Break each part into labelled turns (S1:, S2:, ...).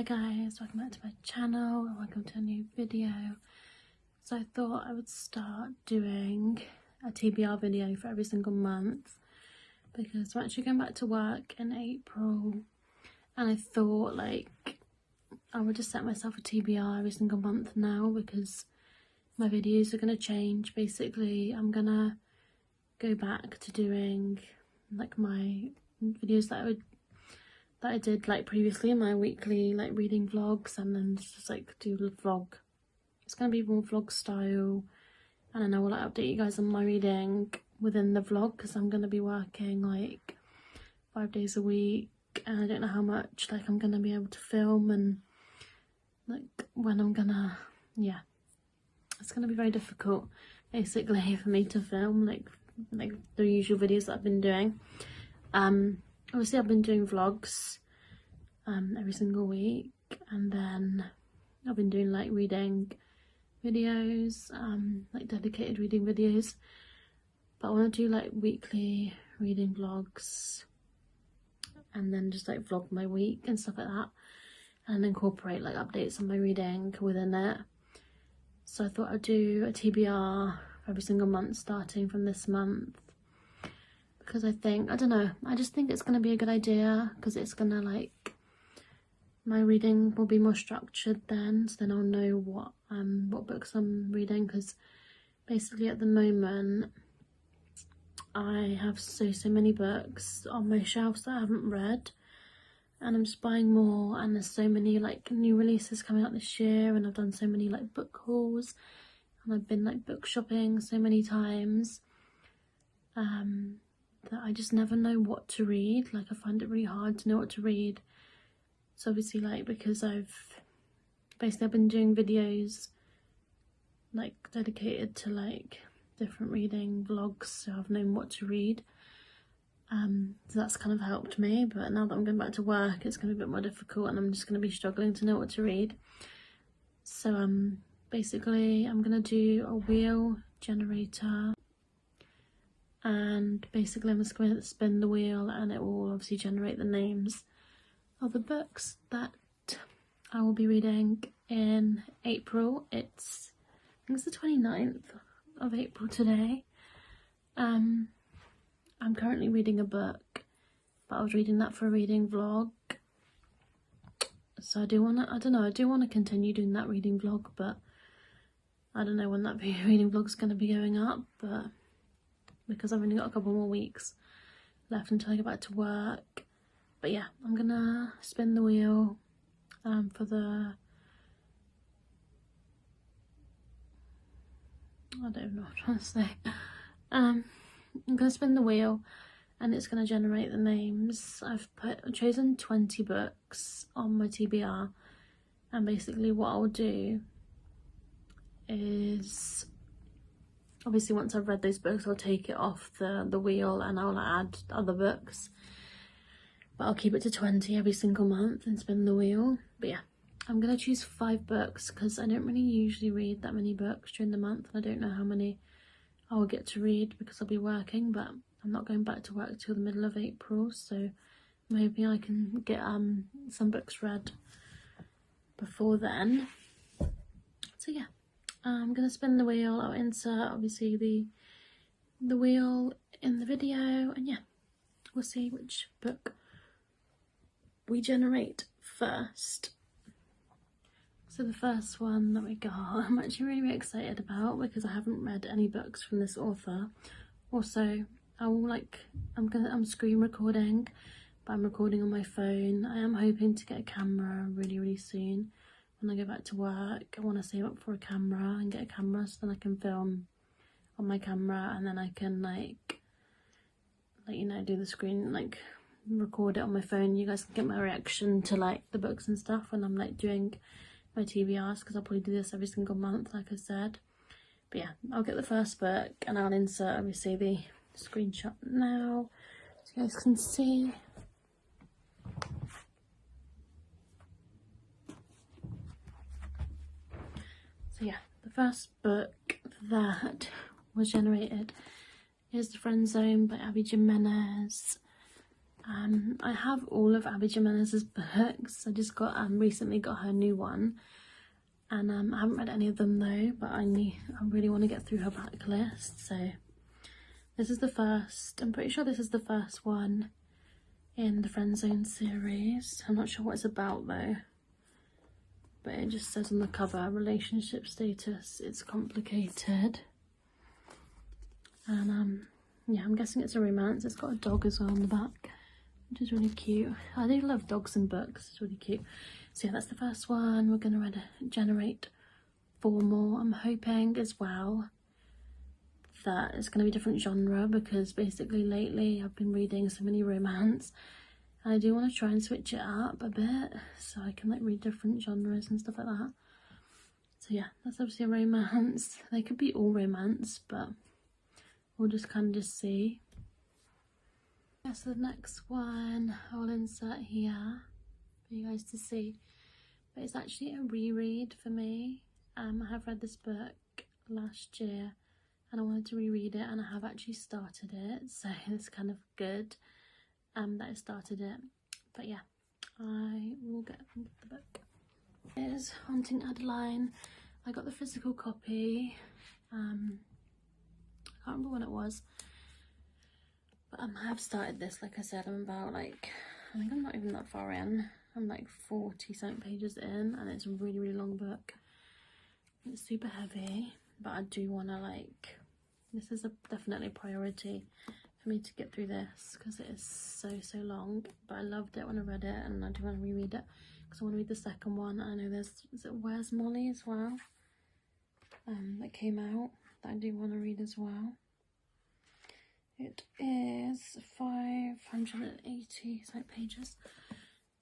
S1: Hi guys, welcome back to my channel and welcome to a new video. So I thought I would start doing a TBR video for every single month because I'm actually going back to work in April, and I thought like I would just set myself a TBR every single month now because my videos are going to change. Basically I'm going to go back to doing like my videos that I did like previously, my weekly like reading vlogs, and then just like do the vlog. It's gonna be more vlog style, and then I will like update you guys on my reading within the vlog because I'm gonna be working like 5 days a week, and I don't know how much like I'm gonna be able to film and like when I'm gonna, yeah, it's gonna be very difficult basically for me to film like the usual videos that I've been doing. Obviously I've been doing vlogs every single week, and then I've been doing like reading videos, like dedicated reading videos, but I want to do like weekly reading vlogs and then just like vlog my week and stuff like that, and incorporate like updates on my reading within it. So I thought I'd do a TBR every single month starting from this month, because I don't know, I just think it's going to be a good idea because it's going to like, my reading will be more structured then, so then I'll know what books I'm reading, because basically at the moment I have so many books on my shelves that I haven't read, and I'm just buying more, and there's so many like new releases coming out this year, and I've done so many like book hauls, and I've been like book shopping so many times that I just never know what to read. Like I find it really hard to know what to read. So obviously like because I've been doing videos like dedicated to like different reading vlogs, so I've known what to read. So that's kind of helped me, but now that I'm going back to work it's going to be a bit more difficult, and I'm just going to be struggling to know what to read. So basically I'm going to do a wheel generator, and basically I'm just going to spin the wheel and it will obviously generate the names of the books that I will be reading in April. I think it's the 29th of April today. I'm currently reading a book, but I was reading that for a reading vlog, so I do want to continue doing that reading vlog, but I don't know when that reading vlog is going to be going up, but because I've only got a couple more weeks left until I get back to work. But yeah, I'm gonna spin the wheel for the, I don't know what I'm trying to say. I'm gonna spin the wheel and it's gonna generate the names. I've chosen 20 books on my TBR, and basically what I'll do is, obviously once I've read those books I'll take it off the wheel and I'll add other books, but I'll keep it to 20 every single month and spin the wheel. But yeah, I'm gonna choose 5 books because I don't really usually read that many books during the month, and I don't know how many I will get to read because I'll be working, but I'm not going back to work till the middle of April, so maybe I can get some books read before then. So yeah, I'm gonna spin the wheel. I'll insert obviously the wheel in the video, and yeah, we'll see which book we generate first. So the first one that we got, I'm actually really excited about because I haven't read any books from this author. Also, I'm screen recording, but I'm recording on my phone. I am hoping to get a camera really soon. When I go back to work, I want to save up for a camera and get a camera so then I can film on my camera, and then I can like you know, do the screen, like record it on my phone. You guys can get my reaction to like the books and stuff when I'm like doing my TBRs, because I'll probably do this every single month like I said. But yeah, I'll get the first book and I'll insert obviously the screenshot now so you guys can see. So yeah, the first book that was generated is The Friend Zone by Abby Jimenez. I have all of Abby Jimenez's books. I just got recently got her new one, and I haven't read any of them though, but I really want to get through her backlist. So this is the first, I'm pretty sure this is the first one in the Friend Zone series. I'm not sure what it's about though, but it just says on the cover, relationship status, it's complicated. And yeah, I'm guessing it's a romance. It's got a dog as well on the back, which is really cute. I do love dogs in books, it's really cute. So yeah, that's the first one. We're going to generate 4 more. I'm hoping as well that it's going to be different genre, because basically lately I've been reading so many romance, and I do want to try and switch it up a bit so I can like read different genres and stuff like that. So yeah, that's obviously a romance. They could be all romance, but we'll just kind of just see. Yeah, so the next one I'll insert here for you guys to see, but it's actually a reread for me. I have read this book last year and I wanted to reread it, and I have actually started it, so it's kind of good that I started it. But yeah, I will get into the book. It is Haunting Adeline. I got the physical copy. I can't remember when it was, but I have started this. Like I said, I'm about like, I think I'm not even that far in. I'm like 40 something pages in, and it's a really, really long book. It's super heavy, but I do want to like, this is definitely a priority for me to get through this, because it is so long. But I loved it when I read it, and I do want to reread it because I want to read the second one. I know there's, is it Where's Molly as well, that came out, that I do want to read as well. It is 580 something pages.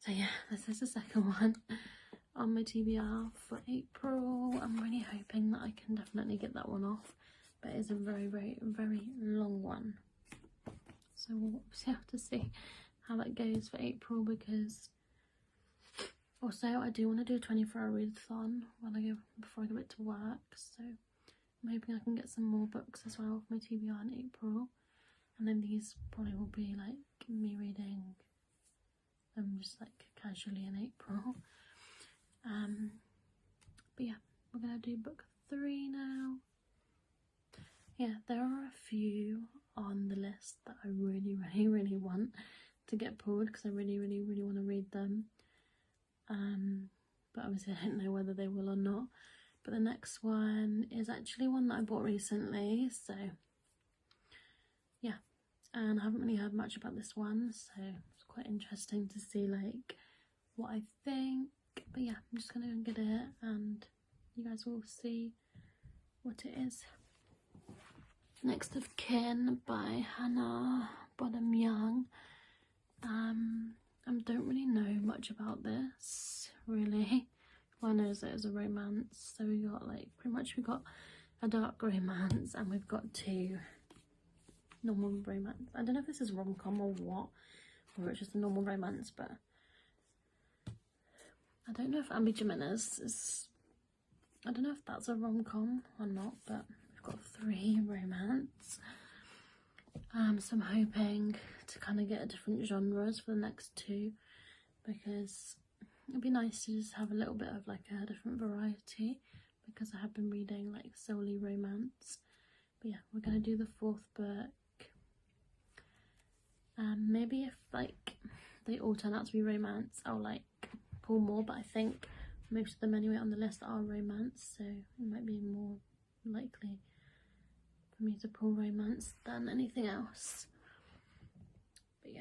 S1: So yeah, this is the second one on my TBR for April. I'm really hoping that I can definitely get that one off, but it is a very long one. So we'll have to see how that goes for April, because also I do want to do a 24-hour readathon before I go back to work. So I'm hoping I can get some more books as well for my TBR in April. And then these probably will be like me reading them just like casually in April. But yeah, we're gonna do book 3 now. Yeah, there are a few on the list that I really want to get pulled, because I really want to read them. But obviously I don't know whether they will or not. But the next one is actually one that I bought recently, so yeah. And I haven't really heard much about this one, so it's quite interesting to see like what I think. But yeah, I'm just gonna go and get it, and you guys will see what it is. Next of Kin by Hannah Bonham Young. I don't really know much about this, really. All I know is that it's a romance, so we got like, pretty much we got a dark romance, and we've got 2 normal romance. I don't know if this is rom-com or what, or it's just a normal romance, but I don't know if Abby Jimenez is, I don't know if that's a rom-com or not, but we've got 3 romance. So I'm hoping to kind of get different genres for the next 2, because it'd be nice to just have a little bit of like a different variety, because I have been reading like solely romance. But yeah, we're gonna do the 4th book. Maybe if like they all turn out to be romance, I'll like pull more, but I think most of them anyway on the list are romance, so it might be more likely for me to pull romance than anything else. But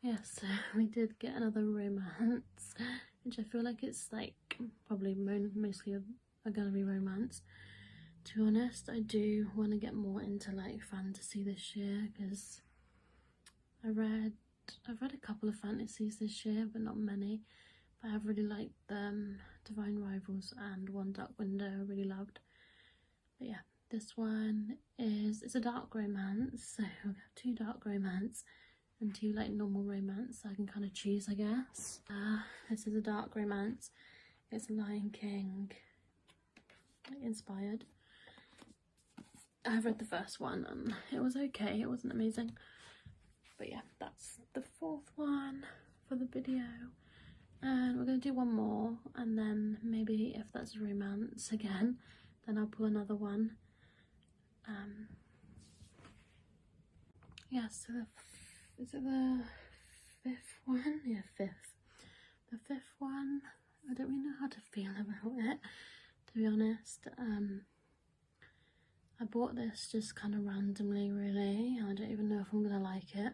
S1: yeah, so we did get another romance, which I feel like it's like probably mostly are gonna be romance. To be honest, I do want to get more into like fantasy this year, because I've read a couple of fantasies this year, but not many. But I have really liked them. Divine Rivals and One Dark Window I really loved. But yeah, this one it's a dark romance, so we have 2 dark romance and 2 like normal romance, so I can kind of choose, I guess. This is a dark romance. It's Lion King inspired. I've read the first one and it was okay, it wasn't amazing. But yeah, that's the fourth one for the video, and we're gonna do one more, and then maybe if that's romance again, then I'll pull another one. Yeah, so is it the fifth one? Yeah, fifth. The fifth one, I don't really know how to feel about it, to be honest. I bought this just kind of randomly, really. I don't even know if I'm gonna like it,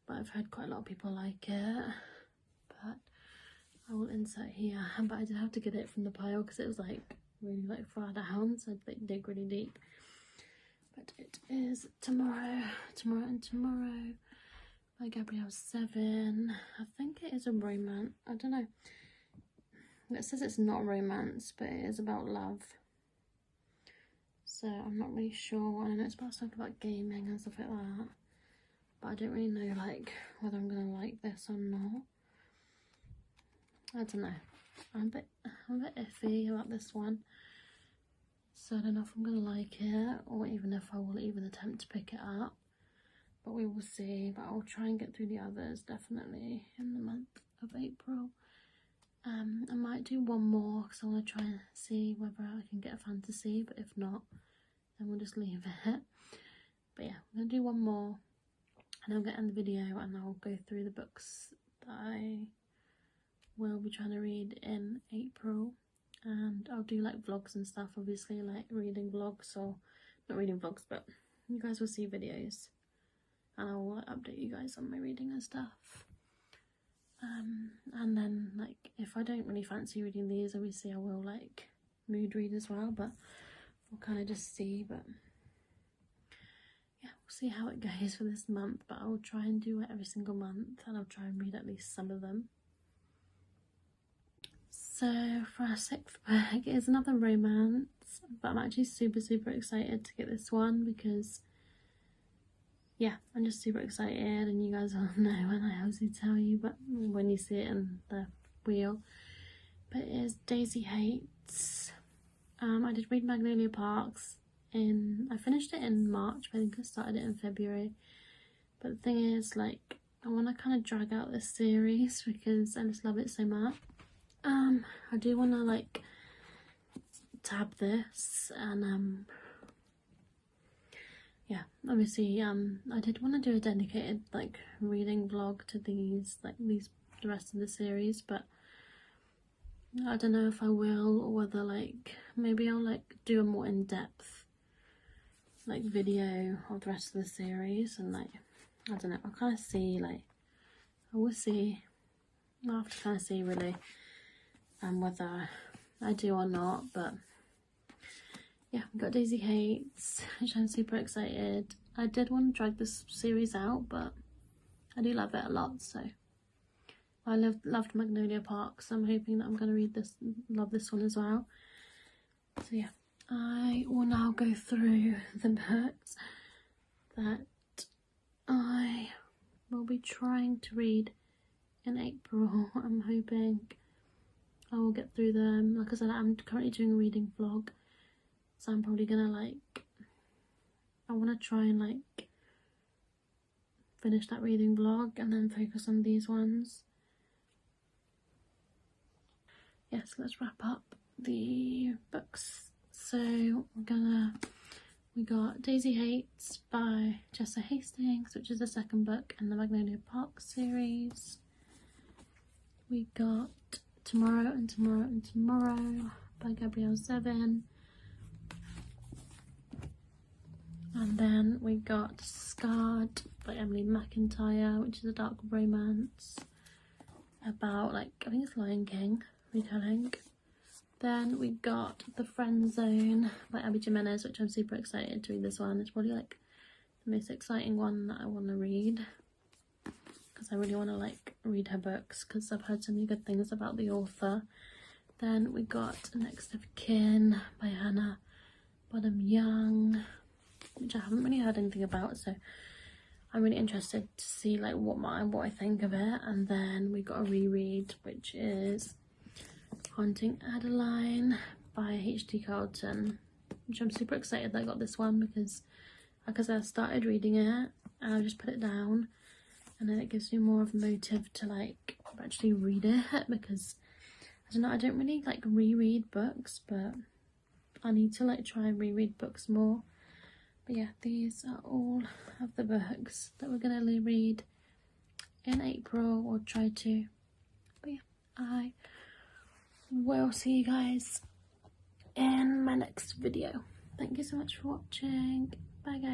S1: but I've heard quite a lot of people like it. But I will insert here. But I did have to get it from the pile because it was like really like far down, so I'd dig really deep. But it is Tomorrow and Tomorrow by Gabrielle 7. I think it is a romance. I don't know. It says it's not romance, but it is about love. So I'm not really sure. I know it's about stuff about gaming and stuff like that, but I don't really know like whether I'm gonna like this or not. I don't know. I'm a bit iffy about this one. So I don't know if I'm gonna like it, or even if I will even attempt to pick it up. But we will see. But I'll try and get through the others definitely in the month of April. I might do one more because I want to try and see whether I can get a fantasy. But if not, then we'll just leave it. But yeah, I'm gonna do one more, and I'm gonna end the video, and I'll go through the books that I will be trying to read in April. And I'll do like vlogs and stuff, obviously, like reading vlogs, or not reading vlogs, but you guys will see videos, and I'll like, update you guys on my reading and stuff. And then like if I don't really fancy reading these, obviously I will like mood read as well, but we'll kind of just see. But yeah, we'll see how it goes for this month, but I'll try and do it every single month, and I'll try and read at least some of them. So for our sixth book is another romance, but I'm actually super excited to get this one because yeah, I'm just super excited, and you guys all know when I obviously tell you, but when you see it in the wheel. But it is Daisy Hates. I did read Magnolia Parks I finished it in March, but I think I started it in February. But the thing is, like, I want to kind of drag out this series because I just love it so much. I do want to like tab this, and yeah, obviously I did want to do a dedicated like reading vlog to the rest of the series, but I don't know if I will, or whether like maybe I'll like do a more in-depth like video of the rest of the series, and like I don't know, I'll kind of see, like I will see. I'll have to kind of see really whether I do or not. But yeah, we've got Daisy Hates, which I'm super excited. I did want to drag this series out, but I do love it a lot, so I loved Magnolia Park, so I'm hoping that I'm going to love this one as well. So yeah, I will now go through the books that I will be trying to read in April. I'm hoping I will get through them. Like I said, I'm currently doing a reading vlog, so I'm probably gonna I want to try and like finish that reading vlog and then focus on these ones. Yes, let's wrap up the books. So we got Daisy Hates by Jessa Hastings, which is the second book in the Magnolia Park series. We got Tomorrow and Tomorrow and Tomorrow by Gabrielle 7. And then we got Scarred by Emily McIntyre, which is a dark romance about, like, I think it's Lion King retelling. Then we got The Friend Zone by Abby Jimenez, which I'm super excited to read this one. It's probably like the most exciting one that I want to read, because I really want to like read her books, because I've heard so many good things about the author. Then we got Next of Kin by Hannah Bodham Young, which I haven't really heard anything about, so I'm really interested to see like what I think of it. And then we got a reread, which is Haunting Adeline by H.D. Carlton, which I'm super excited that I got this one, because like I said, I started reading it and I'll just put it down, and then it gives me more of a motive to like actually read it, because I don't know, I don't really like reread books, but I need to like try and reread books more. But yeah, these are all of the books that we're gonna read in April, or try to. But yeah, I will see you guys in my next video. Thank you so much for watching. Bye guys.